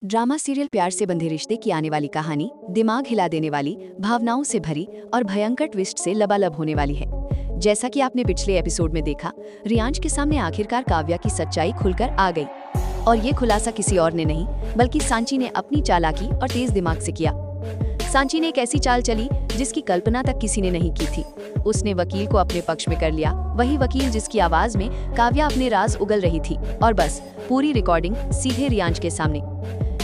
Drama serial प्यार से बंधे रिश्ते की आने वाली कहानी दिमाग हिला देने वाली, भावनाओं से भरी और भयंकर ट्विस्ट से लबालब होने वाली है। जैसा कि आपने पिछले एपिसोड में देखा, रियांश के सामने आखिरकार काव्या की सच्चाई खुलकर आ गई। और ये खुलासा किसी और ने नहीं बल्कि सांची ने अपनी चालाकी और तेज दिमाग से किया। सांची ने एक ऐसी चाल चली जिसकी कल्पना तक किसी ने नहीं की थी। उसने वकील को अपने पक्ष में कर लिया, वही वकील जिसकी आवाज में काव्या अपने राज उगल रही थी। और बस पूरी रिकॉर्डिंग सीधे रियांश के सामने।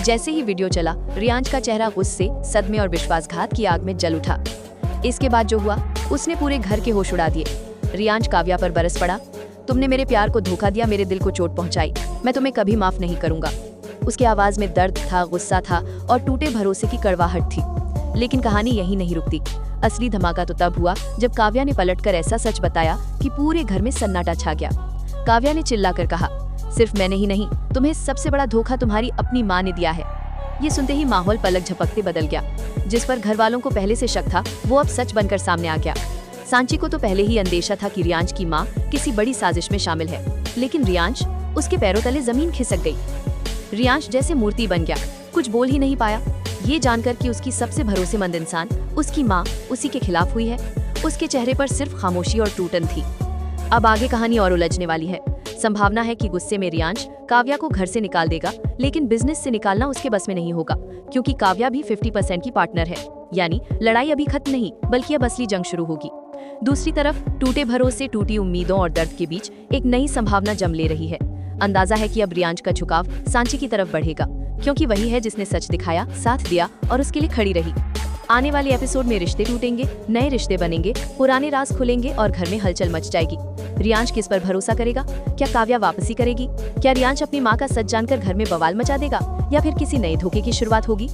जैसे ही वीडियो चला, रियांश का चेहरा गुस्से, सदमे और विश्वासघात की आग में जल उठा। इसके बाद जो हुआ, उसने पूरे घर के होश उड़ा दिए। रियांश काव्या पर बरस पड़ा। तुमने मेरे प्यार को धोखा दिया, मेरे दिल को चोट पहुंचाई, मैं तुम्हें कभी माफ नहीं करूंगा। उसकी आवाज में दर्द था, गुस्सा था और टूटे भरोसे की कड़वाहट थी। लेकिन कहानी यही नहीं रुकती। असली धमाका तो तब हुआ जब काव्या ने पलटकर ऐसा सच बताया कि पूरे घर में सन्नाटा छा गया। काव्या ने चिल्लाकर कहा, सिर्फ मैंने ही नहीं, तुम्हें सबसे बड़ा धोखा तुम्हारी अपनी माँ ने दिया है। ये सुनते ही माहौल पलक झपकते बदल गया। जिस पर घर वालों को पहले से शक था, वो अब सच बनकर सामने आ गया। सांची को तो पहले ही अंदेशा था कि रियांश की माँ किसी बड़ी साजिश में शामिल है, लेकिन रियांश, उसके पैरों तले जमीन खिसक गई। रियांश जैसे मूर्ति बन गया, कुछ बोल ही नहीं पाया। ये जानकर कि उसकी सबसे भरोसेमंद इंसान, उसकी माँ, उसी के खिलाफ हुई है। उसके चेहरे पर सिर्फ खामोशी और टूटन थी। अब आगे कहानी और उलझने वाली है। संभावना है कि गुस्से में रियांश काव्या को घर से निकाल देगा, लेकिन बिजनेस से निकालना उसके बस में नहीं होगा, क्योंकि काव्या भी 50% की पार्टनर है। यानी लड़ाई अभी खत्म नहीं, बल्कि अब असली जंग शुरू होगी। दूसरी तरफ टूटे भरोसे, टूटी उम्मीदों और दर्द के बीच एक नई संभावना जम ले रही है। अंदाजा है कि अब रियांश का झुकाव सांची की तरफ बढ़ेगा, क्योंकि वही है जिसने सच दिखाया, साथ दिया और उसके लिए खड़ी रही। आने वाले एपिसोड में रिश्ते टूटेंगे, नए रिश्ते बनेंगे, पुराने राज खुलेंगे और घर में हलचल मच जाएगी। रियांश किस पर भरोसा करेगा? क्या काव्या वापसी करेगी? क्या रियांश अपनी माँ का सच जानकर घर में बवाल मचा देगा, या फिर किसी नए धोखे की शुरुआत होगी?